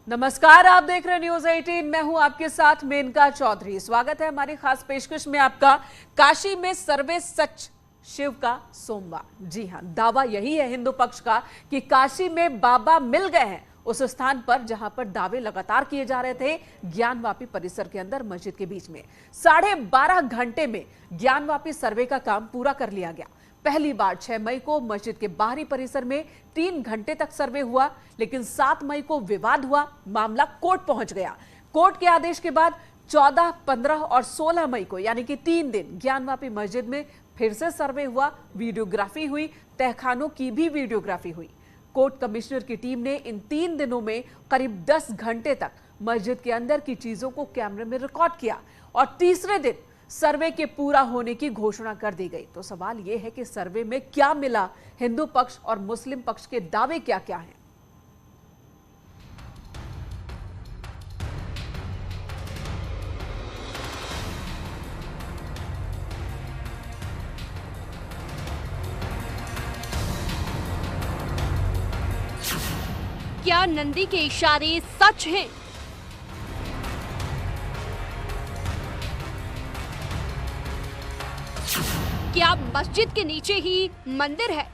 नमस्कार, आप देख रहे हैं न्यूज 18। मैं हूं आपके साथ मेनका चौधरी। स्वागत है हमारी खास पेशकश में आपका। काशी में सर्वे सच, शिव का सोमवार। जी हां, दावा यही है हिंदू पक्ष का कि काशी में बाबा मिल गए हैं, उस स्थान पर जहां पर दावे लगातार किए जा रहे थे। ज्ञानवापी परिसर के अंदर मस्जिद के बीच में 12.5 घंटे में ज्ञानवापी सर्वे का काम पूरा कर लिया गया। पहली बार 6 मई को मस्जिद के बाहरी परिसर में 3 घंटे तक सर्वे हुआ, लेकिन 7 मई को विवाद हुआ, मामला कोर्ट पहुंच गया। कोर्ट के आदेश के बाद 14, 15 और 16 मई को यानी कि 3 दिन ज्ञानवापी मस्जिद में फिर से सर्वे हुआ, वीडियोग्राफी हुई, तहखानों की भी वीडियोग्राफी हुई। कोर्ट कमिश्नर की टीम ने इन 3 दिनों में करीब 10 घंटे तक मस्जिद के अंदर की चीजों को कैमरे में रिकॉर्ड किया और तीसरे दिन सर्वे के पूरा होने की घोषणा कर दी गई। तो सवाल यह है कि सर्वे में क्या मिला, हिंदू पक्ष और मुस्लिम पक्ष के दावे क्या क्या हैं। क्या नंदी के इशारे सच हैं? क्या मस्जिद के नीचे ही मंदिर है?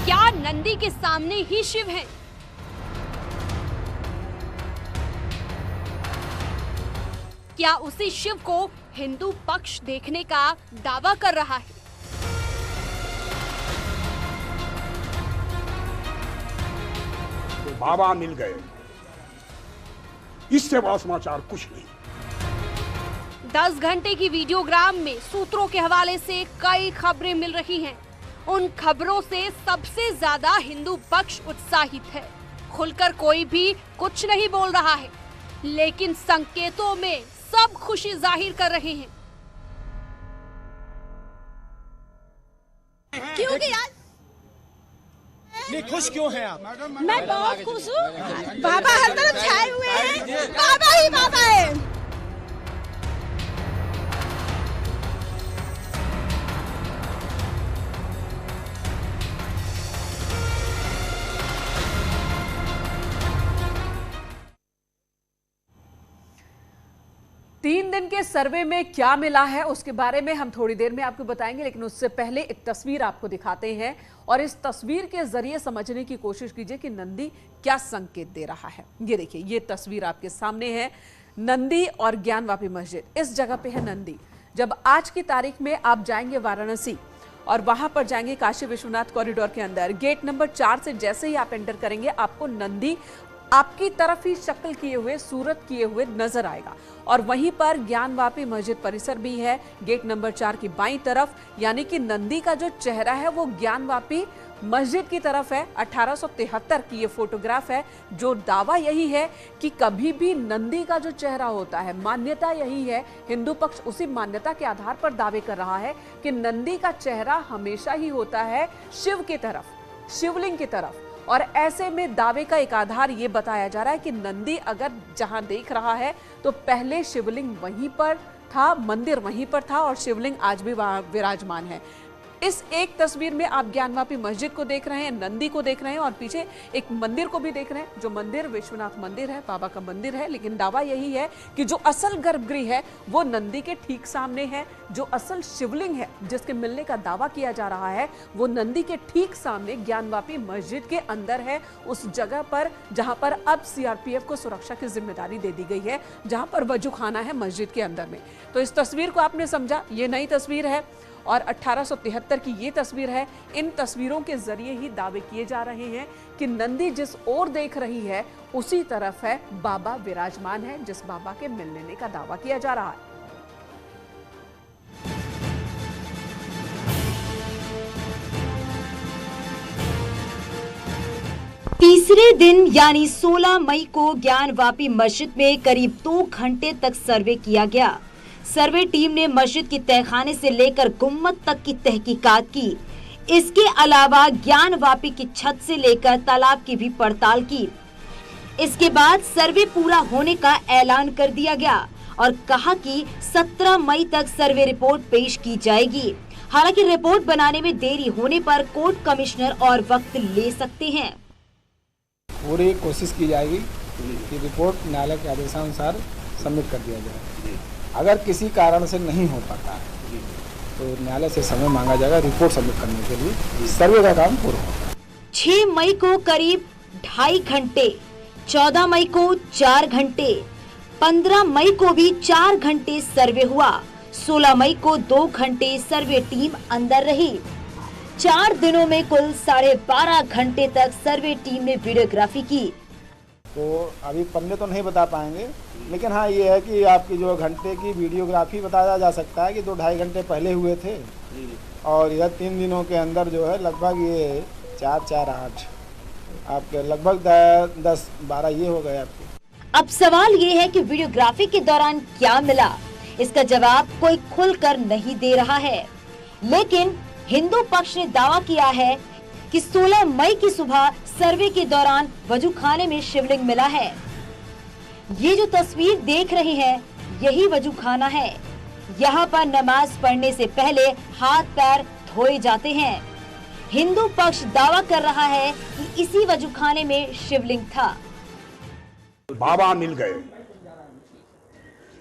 क्या नंदी के सामने ही शिव हैं? क्या उसी शिव को हिंदू पक्ष देखने का दावा कर रहा है? बाबा मिल गए, इससे बड़ा समाचार कुछ नहीं। 10 घंटे की वीडियोग्राम में सूत्रों के हवाले से कई खबरें मिल रही हैं। उन खबरों से सबसे ज्यादा हिंदू पक्ष उत्साहित है। खुलकर कोई भी कुछ नहीं बोल रहा है, लेकिन संकेतों में सब खुशी जाहिर कर रहे हैं। क्यों यार? नहीं, खुश क्यों हैं आप? मैं बहुत खुश हूँ। बाबा हर तरफ छाए हुए हैं, बाबा ही बाबा है। 3 दिन के सर्वे में क्या मिला है उसके बारे में हम थोड़ी देर में आपको बताएंगे, लेकिन उससे पहले एक तस्वीर आपको दिखाते हैं और इस तस्वीर के जरिए समझने की कोशिश कीजिए कि नंदी क्या संकेत दे रहा है। ये देखिए, ये तस्वीर आपके सामने है, नंदी और ज्ञानवापी मस्जिद। इस जगह पे है नंदी। जब आज की तारीख में आप जाएंगे वाराणसी और वहां पर जाएंगे काशी विश्वनाथ कॉरिडोर के अंदर, गेट नंबर 4 से जैसे ही आप एंटर करेंगे आपको नंदी आपकी तरफ ही शक्ल किए हुए, सूरत किए हुए नजर आएगा। और वहीं पर ज्ञानवापी मस्जिद परिसर भी है, गेट नंबर 4 की बाईं तरफ, यानी कि नंदी का जो चेहरा है वो ज्ञानवापी मस्जिद की तरफ है। 1873 की ये फोटोग्राफ है। जो दावा यही है कि कभी भी नंदी का जो चेहरा होता है, मान्यता यही है, हिंदू पक्ष उसी मान्यता के आधार पर दावे कर रहा है कि नंदी का चेहरा हमेशा ही होता है शिव की तरफ, शिवलिंग की तरफ। और ऐसे में दावे का एक आधार ये बताया जा रहा है कि नंदी अगर जहां देख रहा है तो पहले शिवलिंग वहीं पर था, मंदिर वहीं पर था और शिवलिंग आज भी वहां विराजमान है। इस एक तस्वीर में आप ज्ञानवापी मस्जिद को देख रहे हैं, नंदी को देख रहे हैं और पीछे एक मंदिर को भी देख रहे हैं। जो मंदिर विश्वनाथ मंदिर है, बाबा का मंदिर है, लेकिन दावा यही है कि जो असल गर्भगृह है वो नंदी के ठीक सामने है। जो असल शिवलिंग है जिसके मिलने का दावा किया जा रहा है वो नंदी के ठीक सामने ज्ञानवापी मस्जिद के अंदर है, उस जगह पर जहां पर अब सीआरपीएफ को सुरक्षा की जिम्मेदारी दे दी गई है, जहां पर वजूखाना है मस्जिद के अंदर में। तो इस तस्वीर को आपने समझा, ये नई तस्वीर है और 1873 की ये तस्वीर है। इन तस्वीरों के जरिए ही दावे किए जा रहे हैं कि नंदी जिस ओर देख रही है उसी तरफ है बाबा विराजमान है, जिस बाबा के मिलने का दावा किया जा रहा है। तीसरे दिन यानी 16 मई को ज्ञानवापी मस्जिद में करीब 2 घंटे तक सर्वे किया गया। सर्वे टीम ने मस्जिद की तहखाने से लेकर गुम्मद तक की तहकीकात की। इसके अलावा ज्ञानवापी की छत से लेकर तालाब की भी पड़ताल की। इसके बाद सर्वे पूरा होने का ऐलान कर दिया गया और कहा कि 17 मई तक सर्वे रिपोर्ट पेश की जाएगी। हालांकि रिपोर्ट बनाने में देरी होने पर कोर्ट कमिश्नर और वक्त ले सकते हैं। पूरी कोशिश की जाएगी कि रिपोर्ट न्यायालय के आदेशानुसार सबमिट कर दिया जाए। अगर किसी कारण से नहीं हो पाता है तो न्यायालय से समय मांगा जाएगा रिपोर्ट सबमिट करने के लिए। सर्वे का काम पूरा होगा। 6 मई को करीब 2.5 घंटे, 14 मई को 4 घंटे, 15 मई को भी 4 घंटे सर्वे हुआ, 16 मई को 2 घंटे सर्वे टीम अंदर रही। 4 दिनों में कुल 12.5 घंटे तक सर्वे टीम ने वीडियोग्राफी की। तो अभी पन्ने तो नहीं बता पाएंगे, लेकिन हाँ ये है कि आपकी जो घंटे की वीडियोग्राफी बताया जा सकता है कि 2-2.5 घंटे पहले हुए थे और यह 3 दिनों के अंदर जो है लगभग ये 4-4-8 आपके लगभग 10-12 ये हो गए आपके। अब सवाल ये है कि वीडियोग्राफी के दौरान क्या मिला, इसका जवाब कोई खुलकर नहीं दे रहा है। लेकिन हिंदू पक्ष ने दावा किया है कि 16 मई की सुबह सर्वे के दौरान वजूखाने में शिवलिंग मिला है। ये जो तस्वीर देख रहे हैं यही वजूखाना है। यहाँ पर नमाज पढ़ने से पहले हाथ पैर धोए जाते हैं। हिंदू पक्ष दावा कर रहा है कि इसी वजूखाने में शिवलिंग था। बाबा मिल गए,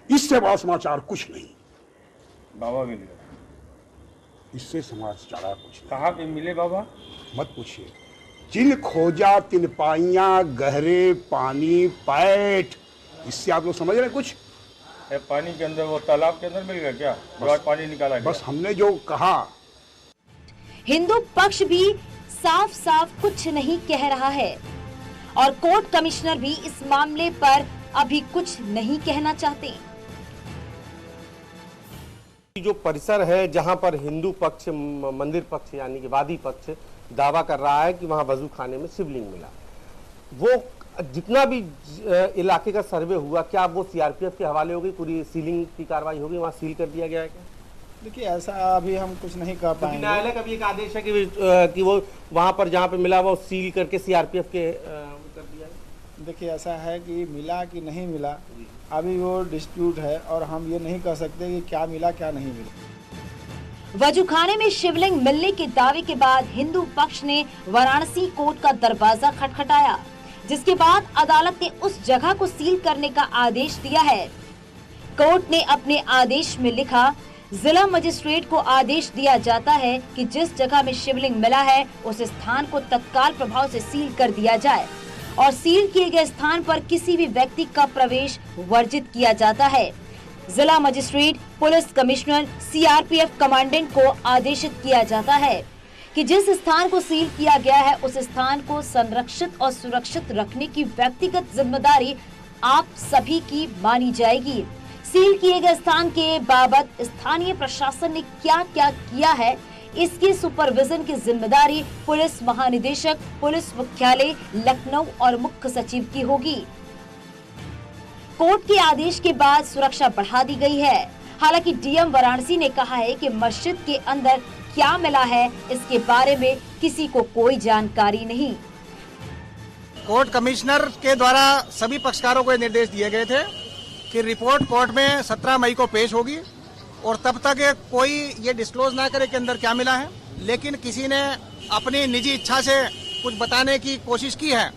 इससे बड़ा समाचार कुछ नहीं। बाबा मिल गए, इससे समाचार कुछ नहीं। कहाँ पे मिले बाबा? मत पूछिए। जिन खोजा तिन पाइया, गहरे पानी पैठ। इससे आप लोग समझ रहे हैं कुछ? पानी के अंदर, वो तालाब के अंदर मिल गया क्या? जो पानी निकाला गया? बस हमने जो कहा। हिंदू पक्ष भी साफ साफ कुछ नहीं कह रहा है और कोर्ट कमिश्नर भी इस मामले पर अभी कुछ नहीं कहना चाहते। जो परिसर है जहां पर हिंदू पक्ष, मंदिर पक्ष यानी कि वादी पक्ष दावा कर रहा है कि वहां वजू खाने में शिवलिंग मिला, वो जितना भी इलाके का सर्वे हुआ, क्या वो सीआरपीएफ के हवाले हो गई? पूरी सीलिंग की कार्रवाई होगी, वहां सील कर दिया गया है क्या? देखिए ऐसा अभी हम कुछ नहीं कह पाएंगे। न्यायालय का भी एक आदेश है कि वो वहां पर जहां पे मिला वो सील करके सीआरपीएफ के कर दिया है। देखिए ऐसा है कि मिला कि नहीं मिला, अभी वो डिस्प्यूट है और हम ये नहीं कह सकते कि क्या मिला क्या नहीं मिला। वजूखाने में शिवलिंग मिलने के दावे के बाद हिंदू पक्ष ने वाराणसी कोर्ट का दरवाजा खटखटाया, जिसके बाद अदालत ने उस जगह को सील करने का आदेश दिया है। कोर्ट ने अपने आदेश में लिखा, जिला मजिस्ट्रेट को आदेश दिया जाता है कि जिस जगह में शिवलिंग मिला है उस स्थान को तत्काल प्रभाव से सील कर दिया जाए और सील किए गए स्थान पर किसी भी व्यक्ति का प्रवेश वर्जित किया जाता है। जिला magistrate, police commissioner, CRPF commandant को आदेशित किया जाता है कि जिस स्थान को सील किया गया है उस स्थान को संरक्षित और सुरक्षित रखने की व्यक्तिगत जिम्मेदारी आप सभी की मानी जाएगी। सील किए गए स्थान के बाबत स्थानीय प्रशासन ने क्या क्या किया है, इसके सुपरविजन की जिम्मेदारी पुलिस महानिदेशक, पुलिस मुख्यालय लखनऊ और मुख्य सचिव की होगी। कोर्ट के आदेश के बाद सुरक्षा बढ़ा दी गई है। हालांकि डीएम वाराणसी ने कहा है कि मस्जिद के अंदर क्या मिला है इसके बारे में किसी को कोई जानकारी नहीं। कोर्ट कमिश्नर के द्वारा सभी पक्षकारों को निर्देश दिए गए थे कि रिपोर्ट कोर्ट में 17 मई को पेश होगी और तब तक कोई ये डिस्क्लोज ना करे कि अंदर क्या मिला है। लेकिन किसी ने अपनी निजी इच्छा से कुछ बताने की कोशिश की है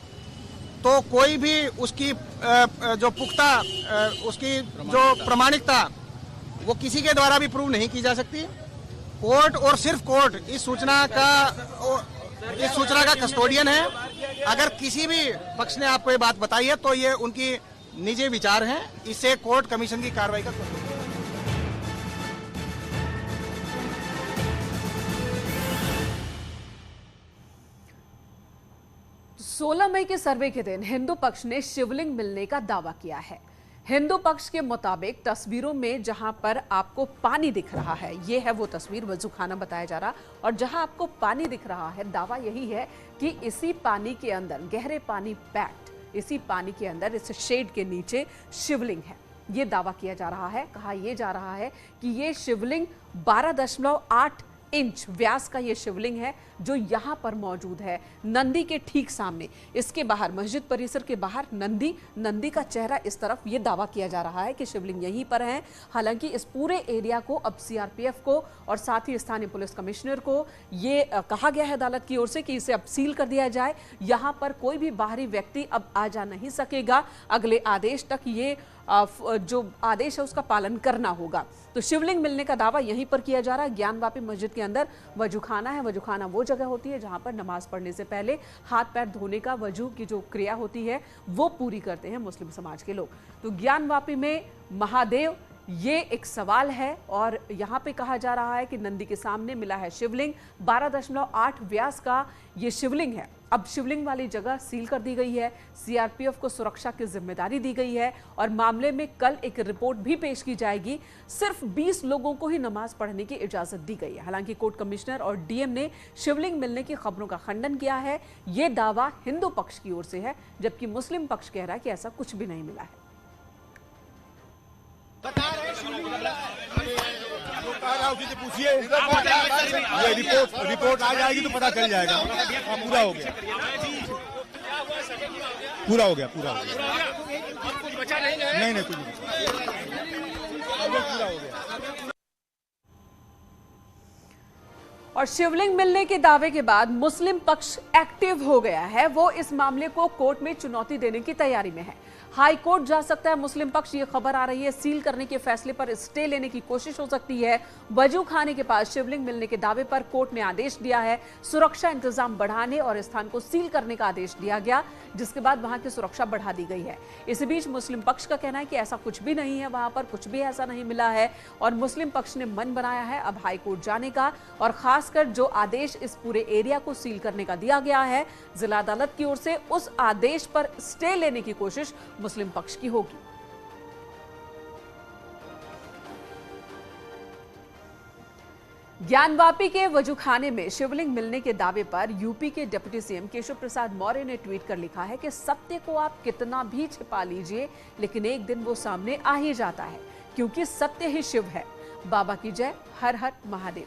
तो कोई भी उसकी जो पुख्ता उसकी जो प्रामाणिकता वो किसी के द्वारा भी प्रूव नहीं की जा सकती। कोर्ट और सिर्फ कोर्ट इस सूचना का कस्टोडियन है। अगर किसी भी पक्ष ने आपको ये बात बताई है तो ये उनकी निजी विचार हैं, इससे कोर्ट कमीशन की कार्रवाई का 16 मई के सर्वे के दिन हिंदू पक्ष ने शिवलिंग मिलने का दावा किया है। हिंदू पक्ष के मुताबिक तस्वीरों में जहां पर आपको पानी दिख रहा है, ये है वो तस्वीर, वजूखाना बताया जा रहा, और जहां आपको पानी दिख रहा है, दावा यही है कि इसी पानी के अंदर, गहरे पानी पैक्ट, इसी पानी के अंदर, इस शेड के नीचे शिवलिंग है। ये दावा किया जा रहा है। कहा यह जा रहा है कि ये शिवलिंग 12.8 इंच व्यास का ये शिवलिंग है जो यहाँ पर मौजूद है नंदी के ठीक सामने। इसके बाहर मस्जिद परिसर के बाहर नंदी का चेहरा इस तरफ, ये दावा किया जा रहा है कि शिवलिंग यहीं पर है। हालांकि इस पूरे एरिया को अब सीआरपीएफ को और साथ ही स्थानीय पुलिस कमिश्नर को ये कहा गया है अदालत की ओर से कि इसे अब सील कर दिया जाए। यहाँ पर कोई भी बाहरी व्यक्ति अब आ जा नहीं सकेगा। अगले आदेश तक ये जो आदेश है उसका पालन करना होगा। तो शिवलिंग मिलने का दावा यहीं पर किया जा रहा है। ज्ञानवापी मस्जिद के अंदर वजूखाना है। वजूखाना वो जगह होती है जहां पर नमाज पढ़ने से पहले हाथ पैर धोने का, वजू की जो क्रिया होती है वो पूरी करते हैं मुस्लिम समाज के लोग। तो ज्ञानवापी में महादेव, ये एक सवाल है और यहाँ पे कहा जा रहा है कि नंदी के सामने मिला है शिवलिंग। 12.8 व्यास का ये शिवलिंग है। अब शिवलिंग वाली जगह सील कर दी गई है। सीआरपीएफ को सुरक्षा की जिम्मेदारी दी गई है और मामले में कल एक रिपोर्ट भी पेश की जाएगी। सिर्फ 20 लोगों को ही नमाज पढ़ने की इजाजत दी गई है। हालांकि कोर्ट कमिश्नर और डीएम ने शिवलिंग मिलने की खबरों का खंडन किया है। ये दावा हिंदू पक्ष की ओर से है, जबकि मुस्लिम पक्ष कह रहा है कि ऐसा कुछ भी नहीं मिला है। पूछिए, रिपोर्ट आ जाएगी तो पता चल जाएगा। पूरा हो गया, पूरा हो गया, पूरा हो गया। नहीं कुछ नहीं, पूरा हो गया। और शिवलिंग मिलने के दावे के बाद मुस्लिम पक्ष एक्टिव हो गया है। वो इस मामले को कोर्ट में चुनौती देने की तैयारी में है। हाई कोर्ट जा सकता है मुस्लिम पक्ष, ये खबर आ रही है। सील करने के फैसले पर स्टे लेने की कोशिश हो सकती है। वजू खाने के पास शिवलिंग मिलने के दावे पर कोर्ट ने आदेश दिया है। सुरक्षा इंतजाम बढ़ाने और स्थान को सील करने का आदेश दिया गया, जिसके बाद वहां की सुरक्षा बढ़ा दी गई है। इसी बीच मुस्लिम पक्ष का कहना है कि ऐसा कुछ भी नहीं है, वहां पर कुछ भी ऐसा नहीं मिला है और मुस्लिम पक्ष ने मन बनाया है अब हाई कोर्ट जाने का। और खासकर जो आदेश इस पूरे एरिया को सील करने का दिया गया है जिला अदालत की ओर से, उस आदेश पर स्टे लेने की कोशिश मुस्लिम पक्ष की होगी। ज्ञानवापी के वजूखाने में शिवलिंग मिलने के दावे पर यूपी के डिप्टी सीएम केशव प्रसाद मौर्य ने ट्वीट कर लिखा है कि सत्य को आप कितना भी छिपा लीजिए, लेकिन एक दिन वो सामने आ ही जाता है, क्योंकि सत्य ही शिव है। बाबा की जय, हर हर महादेव।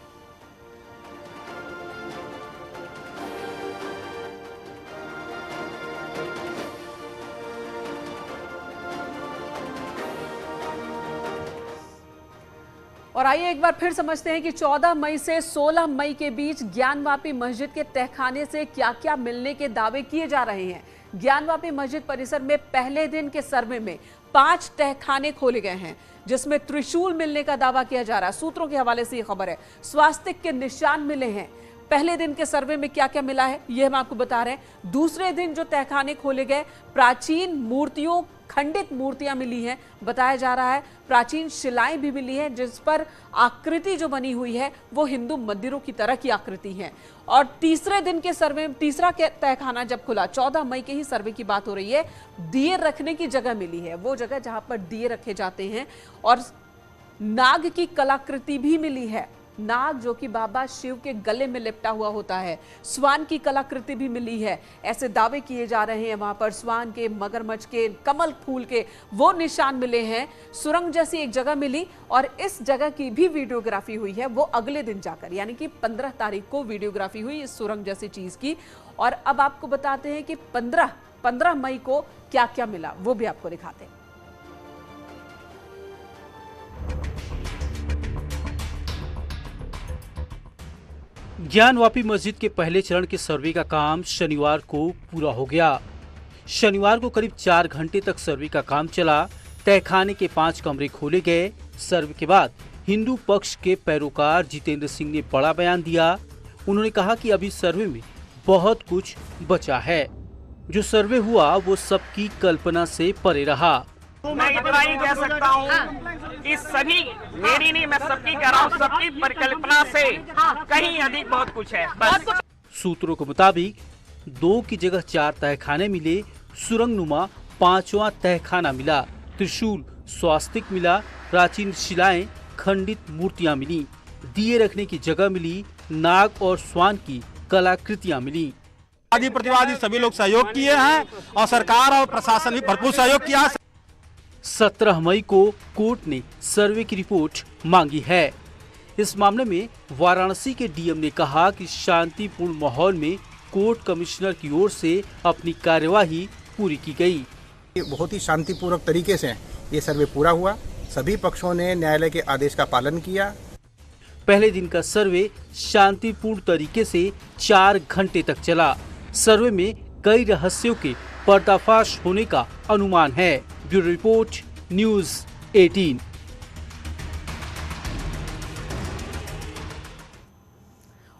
और आइए एक बार फिर समझते हैं कि 14 मई से 16 मई के बीच ज्ञानवापी मस्जिद के तहखाने से क्या क्या मिलने के दावे किए जा रहे हैं। ज्ञानवापी मस्जिद परिसर में पहले दिन के सर्वे में 5 तहखाने खोले गए हैं, जिसमें त्रिशूल मिलने का दावा किया जा रहा है। सूत्रों के हवाले से ये खबर है। स्वास्तिक के निशान मिले हैं। पहले दिन के सर्वे में क्या क्या मिला है ये हम आपको बता रहे हैं। दूसरे दिन जो तहखाने खोले गए, प्राचीन मूर्तियों, खंडित मूर्तियां मिली हैं। बताया जा रहा है प्राचीन शिलाएं भी मिली हैं, जिस पर आकृति जो बनी हुई है वो हिंदू मंदिरों की तरह की आकृति है। और तीसरे दिन के सर्वे में, तीसरा तहखाना जब खुला, 14 मई के ही सर्वे की बात हो रही है, दिए रखने की जगह मिली है, वो जगह जहां पर दिए रखे जाते हैं। और नाग की कलाकृति भी मिली है। नाग जो कि बाबा शिव के गले में लिपटा हुआ होता है। स्वान की कलाकृति भी मिली है। ऐसे दावे किए जा रहे हैं वहां पर स्वान के, मगरमच्छ के, कमल फूल के वो निशान मिले हैं। सुरंग जैसी एक जगह मिली और इस जगह की भी वीडियोग्राफी हुई है। वो अगले दिन जाकर, यानी कि 15 तारीख को वीडियोग्राफी हुई इस सुरंग जैसी चीज की। और अब आपको बताते हैं कि 15 मई को क्या क्या मिला, वो भी आपको दिखाते हैं। ज्ञानवापी मस्जिद के पहले चरण के सर्वे का काम शनिवार को पूरा हो गया। शनिवार को करीब 4 घंटे तक सर्वे का काम चला। तहखाने के 5 कमरे खोले गए। सर्वे के बाद हिंदू पक्ष के पैरोकार जितेंद्र सिंह ने बड़ा बयान दिया। उन्होंने कहा कि अभी सर्वे में बहुत कुछ बचा है। जो सर्वे हुआ वो सबकी कल्पना से परे रहा। मैं इतना ही कह सकता हूँ कि सभी, मेरी नहीं, मैं सबकी कह रहा हूँ, सबकी परिकल्पना से कहीं अधिक बहुत कुछ है बस। सूत्रों के मुताबिक 2 की जगह 4 तहखाने मिले। सुरंगनुमा 5वां तहखाना मिला। त्रिशूल, स्वास्तिक मिला। प्राचीन शिलाएं, खंडित मूर्तियां मिली। दिए रखने की जगह मिली। नाग और स्वान की कलाकृतियां मिली। वादी प्रतिवादी सभी लोग सहयोग किए हैं और सरकार और प्रशासन भी भरपूर सहयोग किया। 17 मई को कोर्ट ने सर्वे की रिपोर्ट मांगी है। इस मामले में वाराणसी के डीएम ने कहा कि शांतिपूर्ण माहौल में कोर्ट कमिश्नर की ओर से अपनी कार्यवाही पूरी की गई। बहुत ही शांतिपूर्वक तरीके से ये सर्वे पूरा हुआ। सभी पक्षों ने न्यायालय के आदेश का पालन किया। पहले दिन का सर्वे शांतिपूर्ण तरीके से 4 घंटे तक चला। सर्वे में कई रहस्यों के पर्दाफाश होने का अनुमान है। Bureau report, news 18।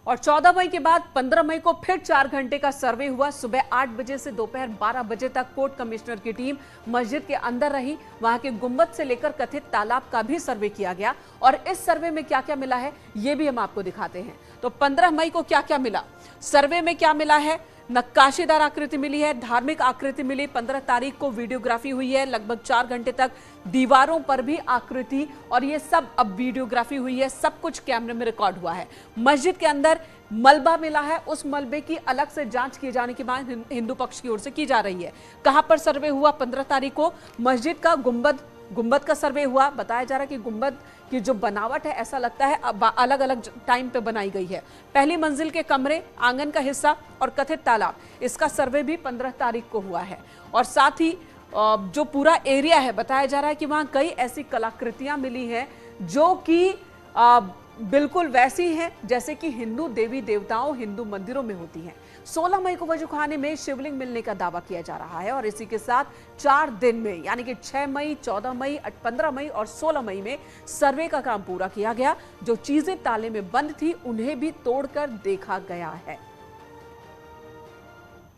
और 14 मई के बाद 15 मई को फिर 4 घंटे का सर्वे हुआ। सुबह 8 बजे से दोपहर 12 बजे तक कोर्ट कमिश्नर की टीम मस्जिद के अंदर रही। वहां के गुंबद से लेकर कथित तालाब का भी सर्वे किया गया और इस सर्वे में क्या क्या मिला है ये भी हम आपको दिखाते हैं। तो 15 मई को क्या क्या मिला, सर्वे में क्या मिला है? नक्काशीदार आकृति मिली है, धार्मिक आकृति मिली। 15 तारीख को वीडियोग्राफी हुई है, लगभग 4 घंटे तक दीवारों पर भी आकृति और ये सब अब वीडियोग्राफी हुई है। सब कुछ कैमरे में रिकॉर्ड हुआ है। मस्जिद के अंदर मलबा मिला है, उस मलबे की अलग से जांच किए जाने की मांग हिंदू पक्ष की ओर से की जा रही है। कहां पर सर्वे हुआ? 15 तारीख को मस्जिद का गुंबद का सर्वे हुआ। बताया जा रहा है कि गुंबद की जो बनावट है ऐसा लगता है अलग अलग टाइम पे बनाई गई है। पहली मंजिल के कमरे, आंगन का हिस्सा और कथित तालाब, इसका सर्वे भी 15 तारीख को हुआ है। और साथ ही जो पूरा एरिया है, बताया जा रहा है कि वहां कई ऐसी कलाकृतियां मिली हैं जो कि बिल्कुल वैसी हैं जैसे कि हिंदू देवी देवताओं, हिंदू मंदिरों में होती हैं। 16 मई को वजूखाने में शिवलिंग मिलने का दावा किया जा रहा है और इसी के साथ 4 दिन में यानी कि 6 मई, 14 मई, 15 मई और 16 मई में सर्वे का काम पूरा किया गया। जो चीजें ताले में बंद थी उन्हें भी तोड़कर देखा गया है।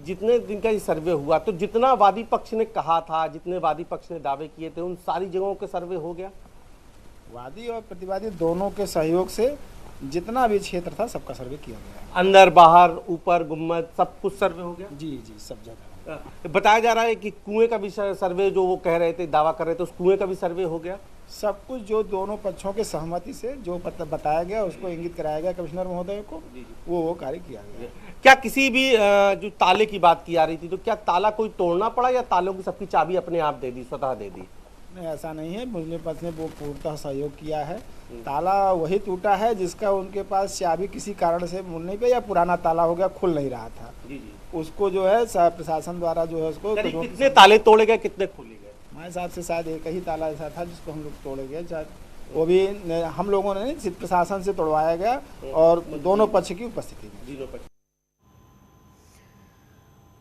जितने दिन का ये सर्वे हुआ तो जितना वादी पक्ष ने कहा था, जितने वादी पक्ष ने दावे किए थे, उन सारी जगहों के सर्वे हो गया। वादी और प्रतिवादी दोनों के सहयोग से जितना भी क्षेत्र था सबका सर्वे किया गया। अंदर बाहर, ऊपर, गुम्मद, सब कुछ सर्वे हो गया। जी जी, सब जगह। बताया जा रहा है कि कुएं का भी सर्वे, जो वो कह रहे थे, दावा कर रहे थे, उस कुएं का भी सर्वे हो गया। सब कुछ जो दोनों पक्षों के सहमति से जो बताया गया उसको इंगित कराया गया कमिश्नर महोदय को, वो कार्य किया गया। क्या किसी भी जो ताले की बात की आ रही थी, तो क्या ताला कोई तोड़ना पड़ा या तालों की सबकी चाबी अपने आप दे दी, स्वतः दे दी? नहीं, ऐसा नहीं है। मुस्लिम पक्ष ने वो पूर्णतः सहयोग किया है। ताला वही टूटा है जिसका उनके पास चाबी किसी कारण से मुड़ने पे या पुराना ताला हो गया, खुल नहीं रहा था। उसको जो है प्रशासन द्वारा जो है उसको कितने ताले तोड़े गए, कितने खोले गए? हमारे हिसाब से शायद एक ही ताला ऐसा था जिसको हम लोग तोड़े गए। वो भी हम लोगों ने प्रशासन से तोड़वाया गया और दोनों पक्ष की उपस्थिति में।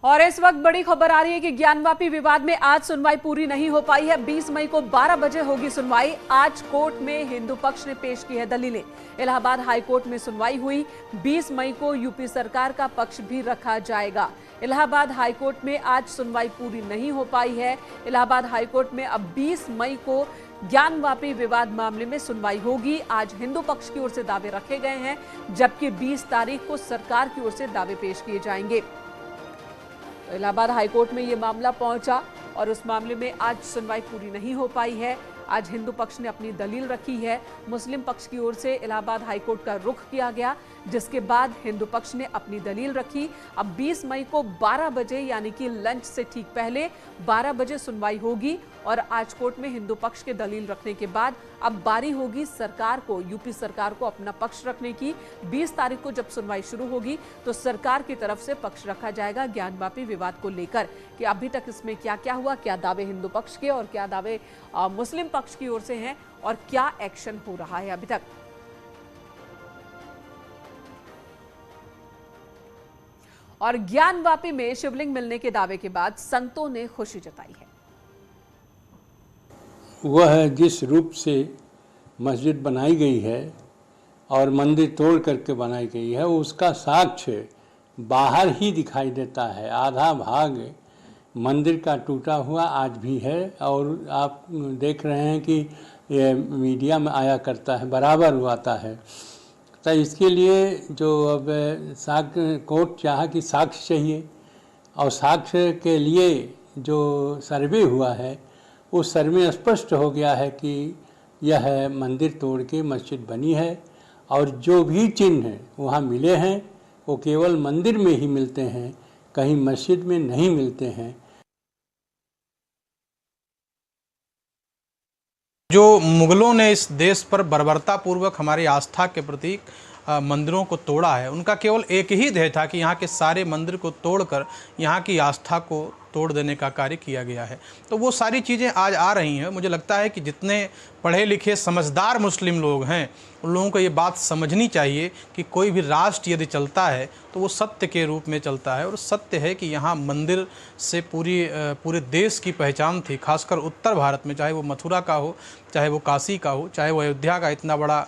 और इस वक्त बड़ी खबर आ रही है कि ज्ञानवापी विवाद में आज सुनवाई पूरी नहीं हो पाई है। 20 मई को 12 बजे होगी सुनवाई। आज कोर्ट में हिंदू पक्ष ने पेश की है दलीलें। इलाहाबाद हाई कोर्ट में सुनवाई हुई। 20 मई को यूपी सरकार का पक्ष भी रखा जाएगा। इलाहाबाद हाई कोर्ट में आज सुनवाई पूरी नहीं हो पाई है। इलाहाबाद हाई कोर्ट में अब 20 मई को ज्ञानवापी विवाद मामले में सुनवाई होगी। आज हिंदू पक्ष की ओर से दावे रखे गए हैं, जबकि 20 तारीख को सरकार की ओर से दावे पेश किए जाएंगे। इलाहाबाद हाईकोर्ट में ये मामला पहुंचा और उस मामले में आज सुनवाई पूरी नहीं हो पाई है। आज हिंदू पक्ष ने अपनी दलील रखी है। मुस्लिम पक्ष की ओर से इलाहाबाद हाईकोर्ट का रुख किया गया, जिसके बाद हिंदू पक्ष ने अपनी दलील रखी। अब 20 मई को 12 बजे यानी कि लंच से ठीक पहले 12 बजे सुनवाई होगी और आज कोर्ट में हिंदू पक्ष के दलील रखने के बाद अब बारी होगी सरकार को, यूपी सरकार को अपना पक्ष रखने की। 20 तारीख को जब सुनवाई शुरू होगी तो सरकार की तरफ से पक्ष रखा जाएगा ज्ञानवापी विवाद को लेकर कि अभी तक इसमें क्या क्या हुआ, क्या दावे हिंदू पक्ष के और क्या दावे मुस्लिम पक्ष की ओर से हैं और क्या एक्शन हो रहा है अभी तक। और ज्ञानवापी में शिवलिंग मिलने के दावे के बाद संतों ने खुशी जताई है। वह जिस रूप से मस्जिद बनाई गई है और मंदिर तोड़ करके बनाई गई है, उसका साक्ष्य बाहर ही दिखाई देता है। आधा भाग मंदिर का टूटा हुआ आज भी है और आप देख रहे हैं कि ये मीडिया में आया करता है, बराबर वो आता है। तो इसके लिए जो अब कोर्ट चाहा कि साक्ष्य चाहिए और साक्ष्य के लिए जो सर्वे हुआ है उस सर्वे में स्पष्ट हो गया है कि यह मंदिर तोड़ के मस्जिद बनी है और जो भी चिन्ह वहाँ मिले हैं वो केवल मंदिर में ही मिलते हैं, कहीं मस्जिद में नहीं मिलते हैं। जो मुगलों ने इस देश पर बर्बरतापूर्वक हमारी आस्था के प्रतीक मंदिरों को तोड़ा है, उनका केवल एक ही ध्येय था कि यहाँ के सारे मंदिर को तोड़कर यहाँ की आस्था को तोड़ देने का कार्य किया गया है। तो वो सारी चीज़ें आज आ रही हैं। मुझे लगता है कि जितने पढ़े लिखे समझदार मुस्लिम लोग हैं उन लोगों को ये बात समझनी चाहिए कि कोई भी राष्ट्र यदि चलता है तो वो सत्य के रूप में चलता है, और सत्य है कि यहाँ मंदिर से पूरे देश की पहचान थी, खासकर उत्तर भारत में, चाहे वो मथुरा का हो, चाहे वो काशी का हो, चाहे वो अयोध्या का इतना बड़ा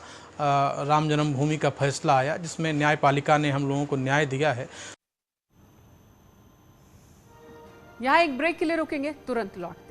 राम जन्मभूमि का फैसला आया जिसमें न्यायपालिका ने हम लोगों को न्याय दिया है। यहाँ एक ब्रेक के लिए रुकेंगे, तुरंत लौटते हैं।